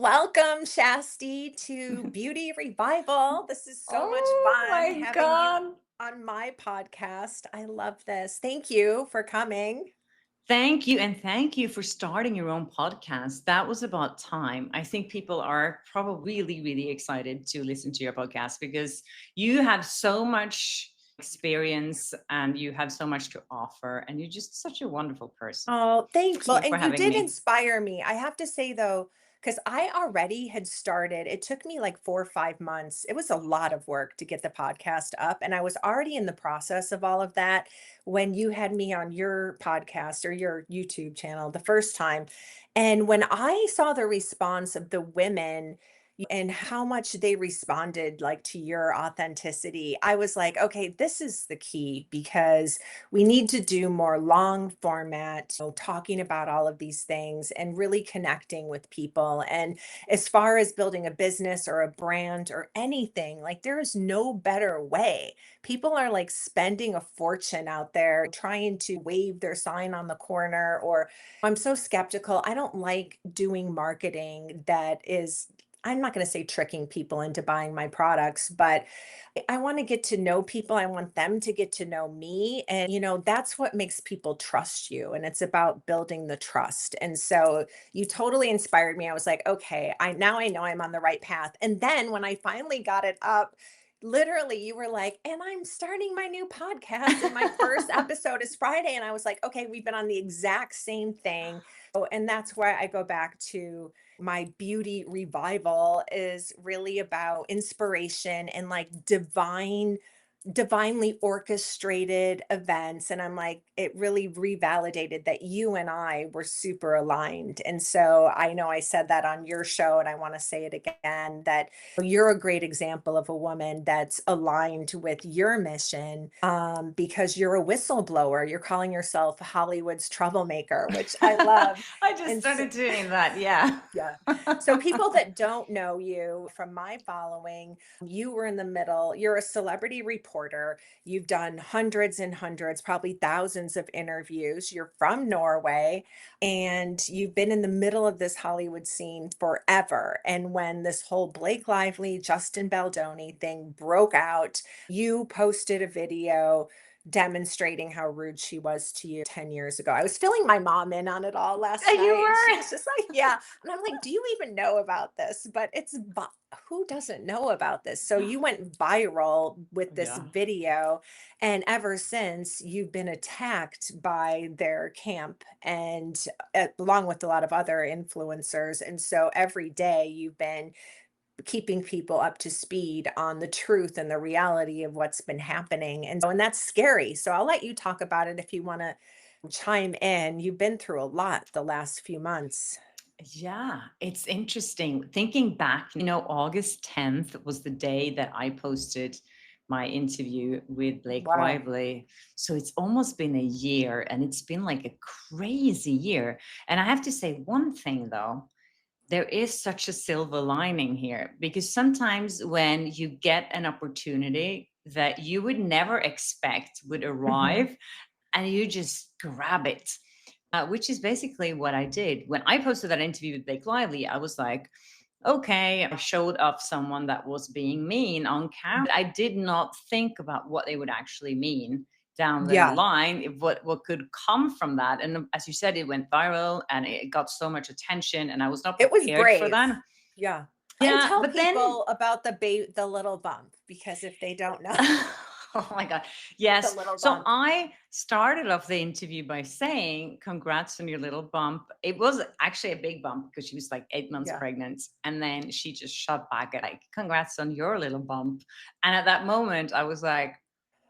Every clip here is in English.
Welcome, Shasti, to Beauty Revival. This is so much Oh fun my having you God. on my podcast. I love this. Thank you for coming. Thank you. And thank you for starting your own podcast. That was about time. I think people are probably really, really excited to listen to your podcast because you have so much experience and you have so much to offer. And you're just such a wonderful person. Oh, thank Thank you. you for And you having did me. inspire me. I have to say, though, because I already had started, it took me like 4 or 5 months. It was a lot of work to get the podcast up. And I was already in the process of all of that when you had me on your podcast or your YouTube channel the first time. And when I saw the response of the women, and how much they responded like to your authenticity, I was like, okay, this is the key because we need to do more long format, talking about all of these things and really connecting with people. And as far as building a business or a brand or anything, like there is no better way. People are like spending a fortune out there trying to wave their sign on the corner, or I'm so skeptical. I don't like doing marketing that is, I'm not going to say tricking people into buying my products, but I want to get to know people. I want them to get to know me. And, that's what makes people trust you. And it's about building the trust. And so you totally inspired me. I was like, okay, I know I'm on the right path. And then when I finally got it up, literally you were like, and I'm starting my new podcast. And my first episode is Friday. And I was like, okay, we've been on the exact same thing. Oh, and that's why I go back to my beauty revival is really about inspiration and like divinely orchestrated events. And I'm like, it really revalidated that you and I were super aligned. And so I know I said that on your show, and I want to say it again that you're a great example of a woman that's aligned with your mission, because you're a whistleblower. You're calling yourself Hollywood's troublemaker, which I love. I just And so, started doing that. Yeah. yeah. So people that don't know you from my following, you were in the middle. You're a celebrity reporter. You've done hundreds and hundreds, probably thousands of interviews. You're from Norway and you've been in the middle of this Hollywood scene forever. And when this whole Blake Lively, Justin Baldoni thing broke out, you posted a video demonstrating how rude she was to you 10 years ago. I was filling my mom in on it all last You night, and she were. was just like, yeah. And I'm like, do you even know about this? But who doesn't know about this? So you went viral with this Yeah. video. And ever since, you've been attacked by their camp and along with a lot of other influencers. And so every day you've been keeping people up to speed on the truth and the reality of what's been happening. And that's scary. So I'll let you talk about it if you want to chime in. You've been through a lot the last few months. Yeah, it's interesting. Thinking back, August 10th was the day that I posted my interview with Blake Wow. Lively. So it's almost been a year and it's been like a crazy year. And I have to say one thing though, there is such a silver lining here because sometimes when you get an opportunity that you would never expect would Mhm. arrive and you just grab it, which is basically what I did. When I posted that interview with Blake Lively, I was like, okay, I showed off someone that was being mean on camera. I did not think about what they would actually mean down the Yeah, line, what could come from that. And as you said, it went viral and it got so much attention, and I was not it was prepared for brave. that. Yeah. And Yeah, tell but then people about the little bump, because if they don't know, oh my God. the Yes. little So bump. I started off the interview by saying, congrats on your little bump. It was actually a big bump because she was like 8 months Yeah. pregnant. And then she just shot back at like, congrats on your little bump. And at that moment, I was like,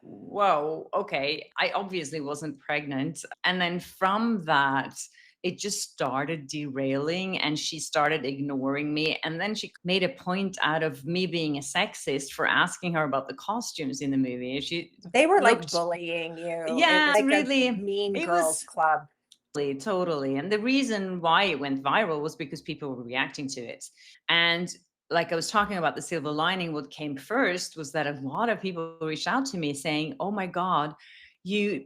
whoa, okay. I obviously wasn't pregnant. And then from that, it just started derailing and she started ignoring me. And then she made a point out of me being a sexist for asking her about the costumes in the movie. She They were like looked, bullying you. It yeah, was like a really, mean it girls was club. totally. And the reason why it went viral was because people were reacting to it. And like I was talking about the silver lining, what came first was that a lot of people reached out to me saying, oh my God,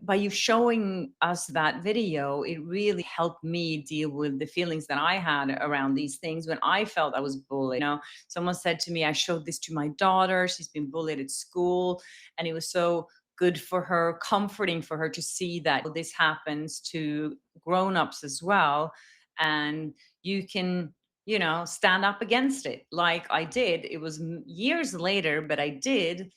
by you showing us that video, it really helped me deal with the feelings that I had around these things when I felt I was bullied. Someone said to me, I showed this to my daughter, she's been bullied at school, and it was so good for her, comforting for her to see that this happens to grown-ups as well. And you can, stand up against it like I did. It was years later, but I did.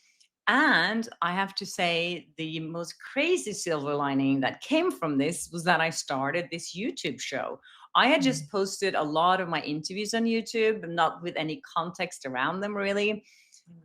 And I have to say, the most crazy silver lining that came from this was that I started this YouTube show. I had Mm. just posted a lot of my interviews on YouTube, but not with any context around them really.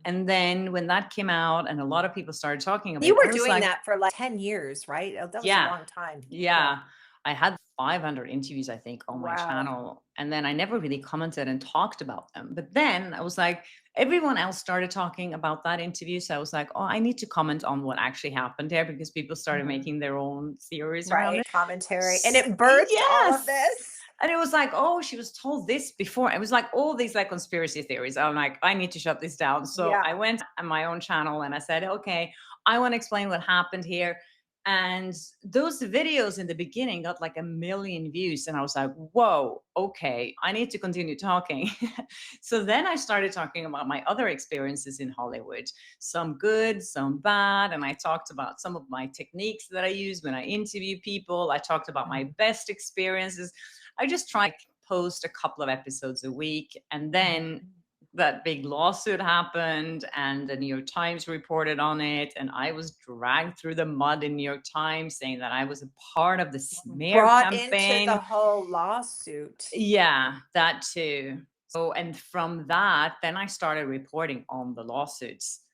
And then when that came out and a lot of people started talking about You it, were I was doing like, that for like 10 years, right? That was a yeah, long time. Yeah. yeah. I had 500 interviews, I think, on my Wow. channel. And then I never really commented and talked about them. But then I was like, everyone else started talking about that interview. So I was like, oh, I need to comment on what actually happened there, because people started Mhm. making their own theories around Right. it. Commentary. And it birthed all of Yes. this. And it was like, oh, she was told this before. It was like all these like conspiracy theories. I'm like, I need to shut this down. So I Yeah. went on my own channel and I said, okay, I want to explain what happened here. And those videos in the beginning got like 1 million views. And I was like, whoa, okay, I need to continue talking. So then I started talking about my other experiences in Hollywood, some good, some bad. And I talked about some of my techniques that I use when I interview people. I talked about my Mhm. best experiences. I just try to post a couple of episodes a week. And then Mhm. that big lawsuit happened and the New York Times reported on it. And I was dragged through the mud in New York Times saying that I was a part of the smear Brought into the campaign. whole lawsuit. Yeah, that too. So, and from that, then I started reporting on the lawsuits.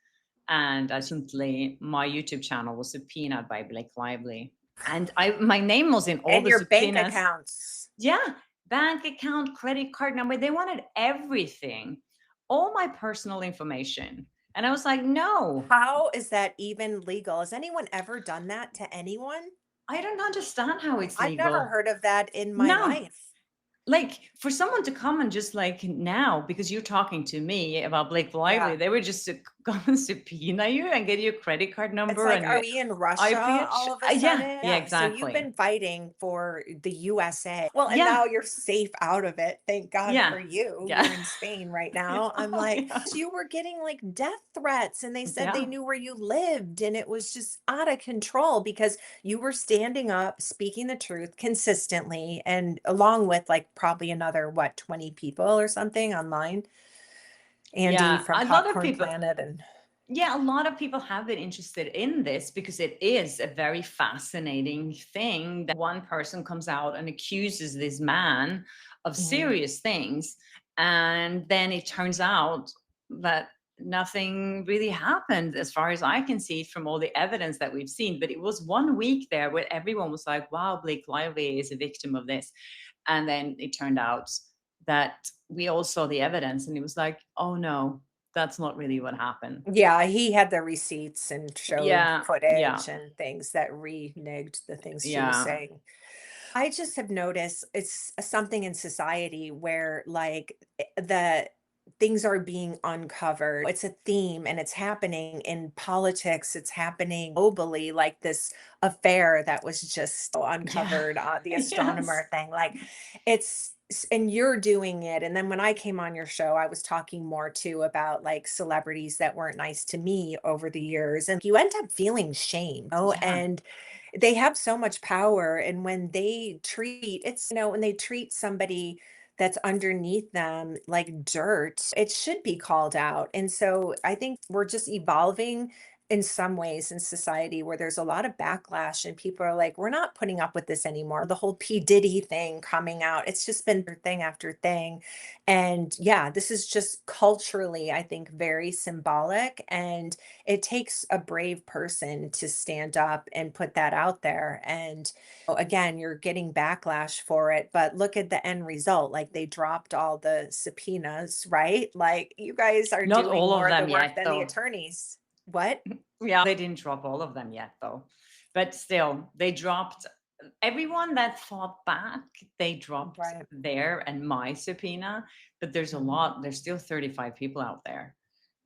And recently, my YouTube channel was subpoenaed by Blake Lively. And my name was in all And the your bank subpoenas. accounts. Yeah, bank account, credit card number. They wanted everything, all my personal information. And I was like, no, How is that even legal? Has anyone ever done that to anyone? I don't understand how it's I've never legal. heard of that in my No, life. like for someone to come and just like now, because you're talking to me about Blake Lively, Yeah. they were just to come and subpoena you and get your credit card It's number like, and are your we in Russia IPH. all of a Yeah, sudden? yeah, Yeah. So you've exactly. been fighting for the USA. Well, and Yeah, now you're safe out of it. Thank God yeah, for you. yeah. You're in Spain right now. I'm like, Yeah. so you were getting like death threats and they said they Yeah. knew where you lived and it was just out of control because you were standing up, speaking the truth consistently and along with like probably another what, 20 people or something online. Andy Yeah, from a lot of Popcorn people. Planet and Yeah, a lot of people have been interested in this because it is a very fascinating thing that one person comes out and accuses this man of Mhm. serious things. And then it turns out that nothing really happened, as far as I can see from all the evidence that we've seen. But it was 1 week there where everyone was like, wow, Blake Lively is a victim of this. And then it turned out that we all saw the evidence and it was like, oh no, that's not really what happened. Yeah, he had the receipts and showed Yeah, yeah, footage and things that reneged the things she was yeah, saying. I just have noticed it's something in society where like the things are being uncovered. It's a theme and it's happening in politics. It's happening globally, like this affair that was just yeah. uncovered, the Yes. astronomer thing. Like and you're doing it. And then when I came on your show, I was talking more too about like celebrities that weren't nice to me over the years. And you end up feeling shame. Yeah. And they have so much power, and when they treat when they treat somebody that's underneath them like dirt, it should be called out, and so I think we're just evolving in some ways in society where there's a lot of backlash and people are like, "We're not putting up with this anymore." The whole P. Diddy thing coming out, it's just been thing after thing, and yeah, this is just culturally, I think, very symbolic, and it takes a brave person to stand up and put that out there. And again, you're getting backlash for it, but look at the end result. Like they dropped all the subpoenas, right? Like you guys are Not doing all of more of the them work yet, than the though. attorneys. What? Yeah, they didn't drop all of them yet, though. But still, they dropped everyone that fought back, they dropped Right. their and my subpoena. But there's a Mhm. lot, there's still 35 people out there.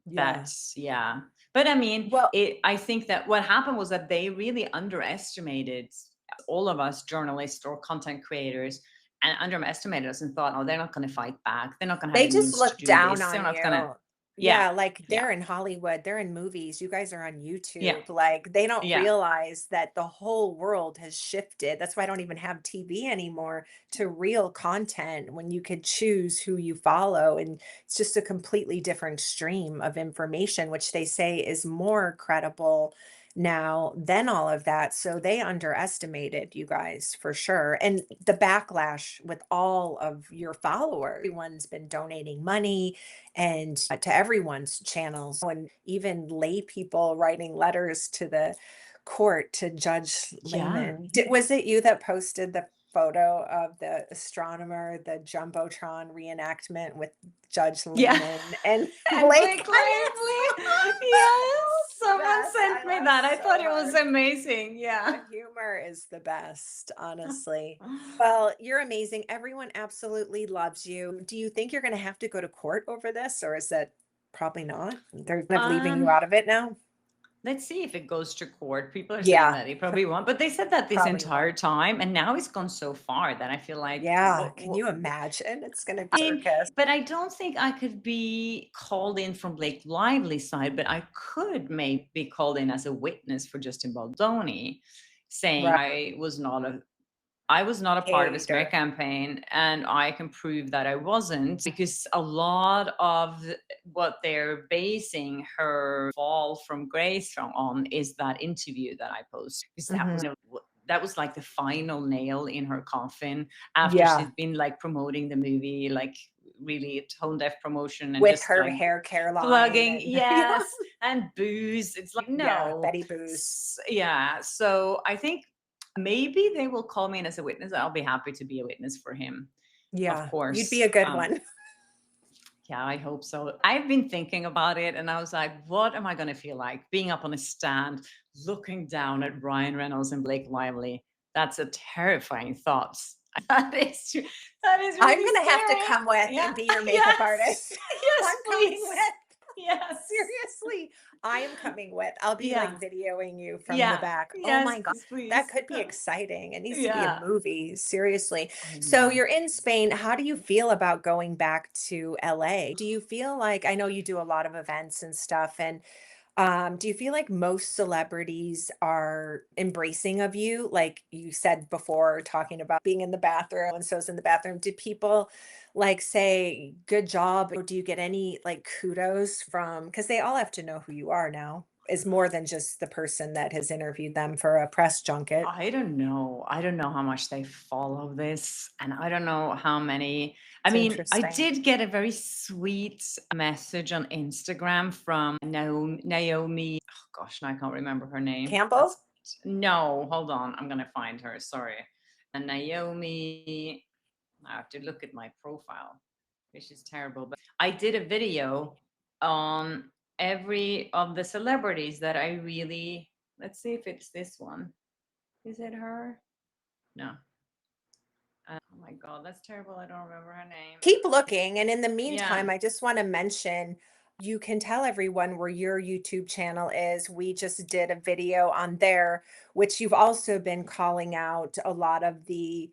Yeah. That's, yeah. But I mean, Well, I think that what happened was that they really underestimated all of us journalists or content creators, and underestimated us and thought, oh, they're not going to fight back. They're not going to have they the just means to look do down this. They're on not going to, you. yeah, Yeah, like, yeah, they're in Hollywood, they're in movies, you guys are on yeah, YouTube, like, they don't yeah, realize that the whole world has shifted. That's why I don't even have TV anymore, to real content when you could choose who you follow, and it's just a completely different stream of information, which they say is more credible now than all of that. So they underestimated you guys for sure. And the backlash with all of your followers, everyone's been donating money and to everyone's channels, and even lay people writing letters to the court to Judge yeah. Lehman. Was it you that posted the photo of the astronomer, the Jumbotron reenactment with Judge Yeah. Lehman and And Blake Blake Lively. Yes. It's the Someone best. sent I me laughed that. I thought so it was hard. amazing. Yeah. The humor is the best, honestly. Well, you're amazing. Everyone absolutely loves you. Do you think you're going to have to go to court over this, or is that probably not? They're kind of leaving you Um, out of it now? let's see if it goes to court. People are saying Yeah, that they probably won't, but they said that this probably entire won't. time, and now it's gone so far that I feel like, Yeah. Can you imagine? It's going to be I mean, circus. but I don't think I could be called in from Blake Lively's side, but I could maybe be called in as a witness for Justin Baldoni, saying Right. I was not a part of a smear Hater. campaign, and I can prove that I wasn't, because a lot of what they're basing her fall from grace on is that interview that I posted. Because Hmm. that was like the final nail in her coffin after Yeah. she's been like promoting the movie, like really tone deaf promotion and With just her like hair care line plugging, and yeah. yes, and booze. It's like, Yeah. no. Betty Boos. Yeah. So I think maybe they will call me in as a witness. I'll be happy to be a witness for him, of Yeah. You'd be course. a good one. Yeah, I hope so. I've been thinking about it and I was like, what am I going to feel like being up on a stand, looking down at Ryan Reynolds and Blake Lively? That's a terrifying thought. That is, that is I'm really gonna have to scary. come with Yeah. and be your makeup Yes. artist. Yes, I'm coming with. please. Yes. Seriously, I am coming with. I'll be like Yeah. videoing you from the Yeah. back. Oh Yes, my God. please, That please. could be exciting. It needs to be a Yeah. movie, seriously. I So know. you're in Spain. How do you feel about going back to LA? Do you feel like, I know you do a lot of events and stuff, and do you feel like most celebrities are embracing of you? Like you said before, talking about being in the bathroom and so's in the bathroom. Did people like say, good job? Or do you get any like kudos from, because they all have to know who you are now, is more than just the person that has interviewed them for a press junket. I don't know. I don't know how much they follow this, and I don't know how many. I It's mean, I interesting. did get a very sweet message on Instagram from Naomi. Oh gosh, now I can't remember her name. Campbell? That's no. Hold on, I'm gonna find her. Sorry, and Naomi. I have to look at my profile, which is terrible. But I did a video on every of the celebrities that I really. Let's see if it's this one. Is it her? No. Oh my God, that's terrible. I don't remember her name. Keep looking. And in the Yeah. meantime, I just want to mention you can tell everyone where your YouTube channel is. We just did a video on there, which you've also been calling out a lot of the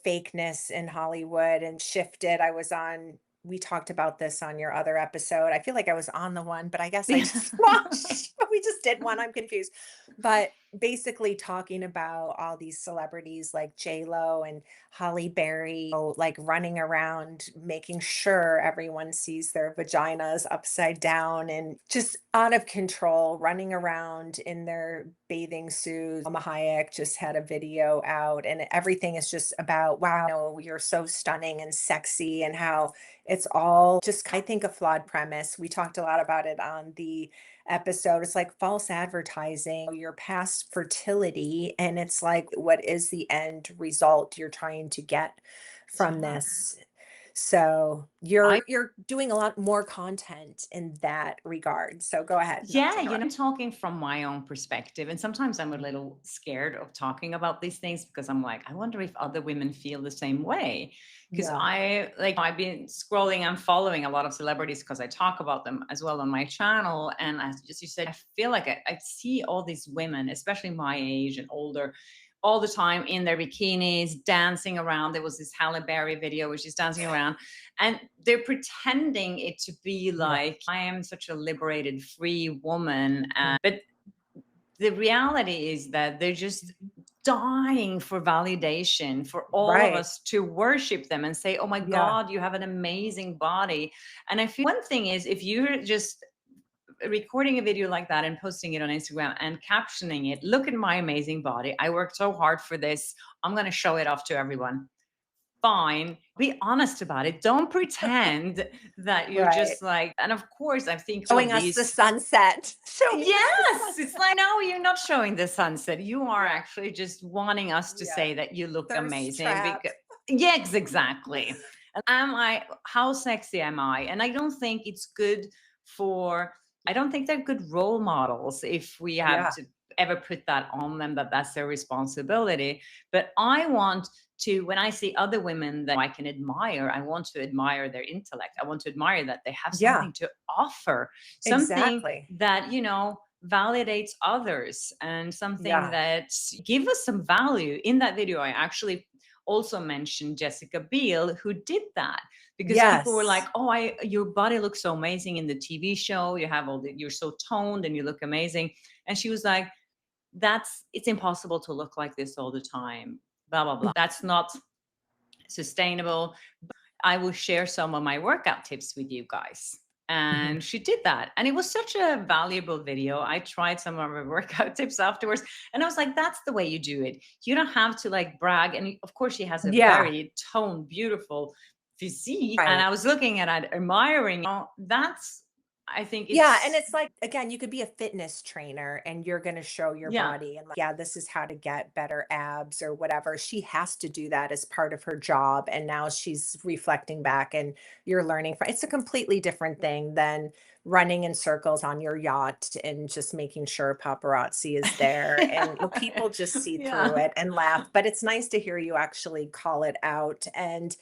fakeness in Hollywood and shifted. I was on, we talked about this on your other episode. I feel like I was on the one, but I guess I just watched, we just did one. I'm confused. But basically talking about all these celebrities like J Lo and Holly Berry, like running around making sure everyone sees their vaginas upside down and just out of control, running around in their bathing suits. Alma Hayek just had a video out, and everything is just about, wow, you're so stunning and sexy, and how it's all just, I think, a flawed premise. We talked a lot about it on the episode. It's like false advertising, your past fertility, and it's like, what is the end result you're trying to get from Yeah. this? So I you're doing a lot more content in that regard. So go ahead, not to Yeah, interrupt. talking from my own perspective. And sometimes I'm a little scared of talking about these things because I'm like, I wonder if other women feel the same way. Because Yeah. I've been scrolling and following a lot of celebrities because I talk about them as well on my channel. And as just you said, I feel like I see all these women, especially my age and older, all the time in their bikinis, dancing around. There was this Halle Berry video where she's dancing around and they're pretending it to be Yeah. like I am such a liberated free woman, but the reality is that they're just dying for validation, for all of Right. us to worship them and say, oh my Yeah. god, you have an amazing body. And I feel one thing is, if you're just recording a video like that and posting it on Instagram and captioning it, look at my amazing body, I worked so hard for this, I'm going to show it off to everyone. Fine, be honest about it. Don't pretend that you're Right. just like, and of course, I think two Showing of us the these. sunset. Showing us the Yes, it's sunset. like, no, you're not showing the sunset. You are Yeah. actually just wanting us to Yeah. say that you look Thirst amazing. trap. Because, yes, exactly. Am I, how sexy am I? And I don't think it's good for, I don't think they're good role models if we have Yeah. to ever put that on them, that that's their responsibility. But I want to, when I see other women that I can admire, I want to admire their intellect. I want to admire that they have Yeah. something to offer, something Exactly. that validates others, and something Yeah. that give us some value. In that video, I actually also mentioned Jessica Biel, who did that, because people were like, Yes. oh, I your body looks so amazing in the TV show, you have all the, you're so toned and you look amazing. And she was like, that's, it's impossible to look like this all the time, blah blah blah, that's not sustainable. I will share some of my workout tips with you guys. Mhm. And she did that. And it was such a valuable video. I tried some of her workout tips afterwards. And I was like, that's the way you do it. You don't have to like brag. And of course, she has a Yeah. very toned, beautiful physique. And I Right. was looking at it, admiring, that's, I think Yeah, and it's, it's like, again, you could be a fitness trainer and you're gonna show your yeah. body and like, yeah, this is how to get better abs or whatever. She has to do that as part of her job. And now she's reflecting back and you're learning from it's a completely different thing than running in circles on your yacht and just making sure paparazzi is there. And people just see through Yeah. it and laugh. But it's nice to hear you actually call it out. And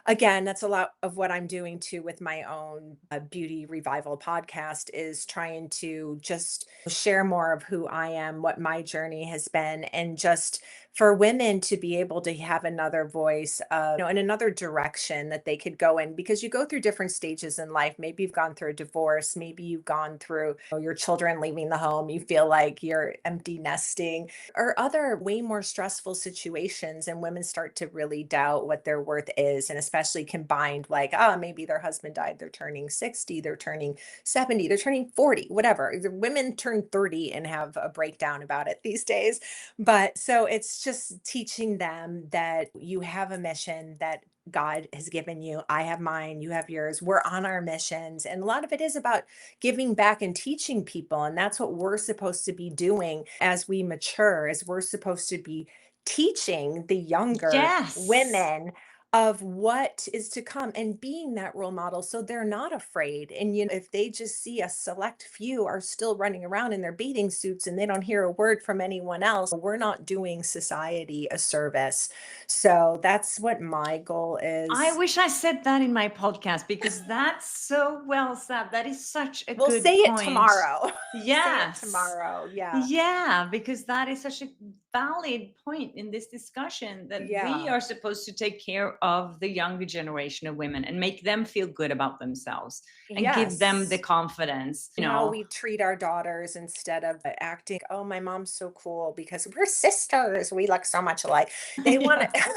again, that's a lot of what I'm doing too with my own beauty revival podcast is trying to just share more of who I am, what my journey has been, and just for women to be able to have another voice, in another direction that they could go in because you go through different stages in life. Maybe you've gone through a divorce, maybe you've gone through your children leaving the home, you feel like you're empty nesting or other way more stressful situations and women start to really doubt what their worth is and especially combined like maybe their husband died, they're turning 60, they're turning 70, they're turning 40, whatever. The women turn 30 and have a breakdown about it these days. But so it's just teaching them that you have a mission that God has given you. I have mine, you have yours. We're on our missions. And a lot of it is about giving back and teaching people. And that's what we're supposed to be doing as we mature, as we're supposed to be teaching the younger Yes. women of what is to come and being that role model so they're not afraid. And if they just see a select few are still running around in their bathing suits and they don't hear a word from anyone else, we're not doing society a service. So that's what my goal I is. wish I said that in my podcast because that's so well said. That is such a We'll good say it point. tomorrow. Say it Yes. tomorrow. Yeah. Yeah, because that is such a valid point in this discussion, that we Yeah. are supposed to take care of the younger generation of women and make them feel good about themselves and give them the Yes. confidence, How we treat our daughters instead of acting, oh, my mom's so cool because we're sisters. We look so much alike. They want Yeah, to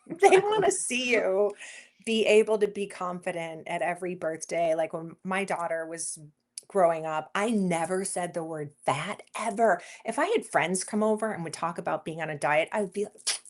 they want exactly. to see you be able to be confident at every birthday. Like when my daughter was growing up, I never said the word fat ever. If I had friends come over and would talk about being on a diet, I would be like,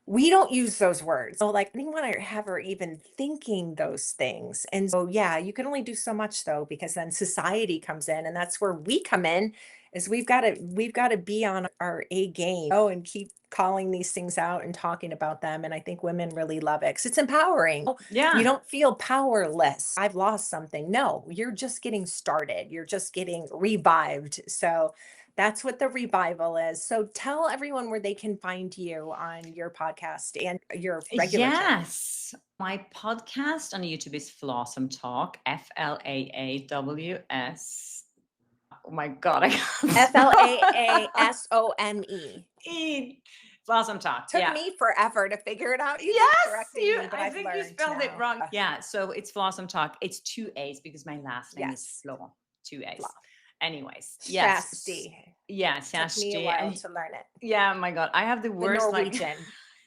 we don't use those words. So, like, I didn't want to have her even thinking those things. And so, yeah, you can only do so much though, because then society comes in, and that's where we come in. Is we've got to be on our A game, oh, and keep calling these things out and talking about them. And I think women really love it because it's empowering. You Yeah. don't feel powerless. I've lost something. No, you're just getting started. You're just getting revived. So that's what the revival is. So tell everyone where they can find you on your podcast and your regular channel. Yes. My podcast on YouTube is Flawsome Talk, Flaaws. Oh my God, I can't Flaasome. eat. Flawsome Talk. Took Yeah. me forever to figure it out. You keep Yes, correcting me, but I I've think you learned spelled it now. wrong. Yeah, so it's Flawsome Talk. It's two A's because my last name is Yes. Flaw. Two Fla. A's. Anyways, yes. Shasti. Yeah, Took me a Kjersti. while And to learn it. yeah, my God, I have the The worst like Norwegian.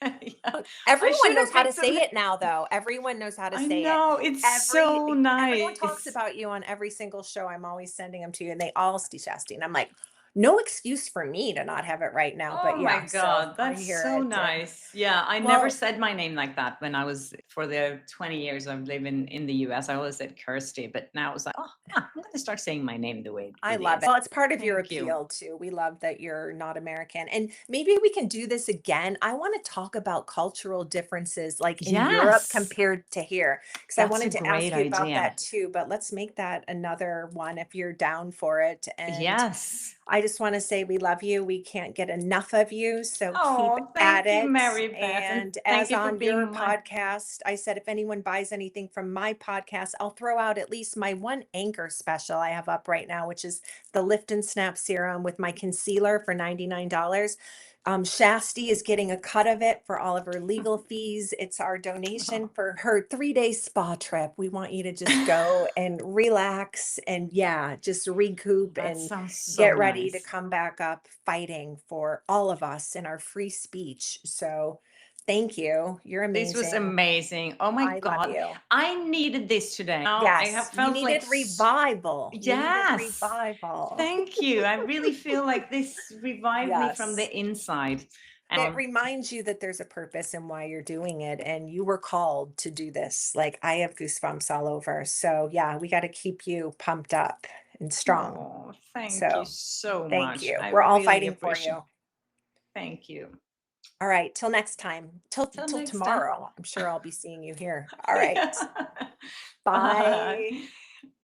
yeah, I Everyone should knows have how to picked say some. it now, though. Everyone knows how to I say it. know, it's so Everyone talks nice. about you on every single show. I'm always sending them to you, and they all Shasti. And I'm like, no excuse for me to not have it right now. But Oh my yeah, so God, I that's hear so it. And nice. Yeah, I never well, said my name like that when I was for the 20 years I've lived in the US. I always said Kirsty, but now it's like, oh, huh, I'm going to start saying my name the way I it love it. is. Well, it's part of your Thank you. appeal too. We love that you're not American. And maybe we can do this again. I want to talk about cultural differences like in Europe Yes, compared to here, because I that's a wanted to great ask you about idea. that too. But let's make that another one if you're down for it. And Yes. I just want to say we love you. We can't get enough of you. So keep Oh, at thank you, it. Mary Beth. And And thank as you for on your being my. podcast, I said, if anyone buys anything from my podcast, I'll throw out at least my one anchor special I have up right now, which is the Lift and Snap serum with my concealer for $99. Shasti is getting a cut of it for all of her legal fees. It's our donation for her 3-day spa trip. We want you to just go and relax and, yeah, just recoup That and sounds so get ready to nice. come back up fighting for all of us in our free speech. So thank you. You're This was amazing. amazing. Oh my I love God. you. I needed this today. Now I have Yes, you felt like, needed revival. You needed yes, revival. thank you. I really feel like this revived me from Yes. the inside. It reminds you that there's a purpose in why you're doing it, and you were called to do this. Like, I have goosebumps all over. So, yeah, we got to keep you pumped up and strong. Oh, thank you So, so thank much. you. I We're all really fighting for appreciate. you. Thank you. All right, till next time. Till Till till next time. tomorrow. I'm sure I'll be seeing you here. All right. Bye. Bye.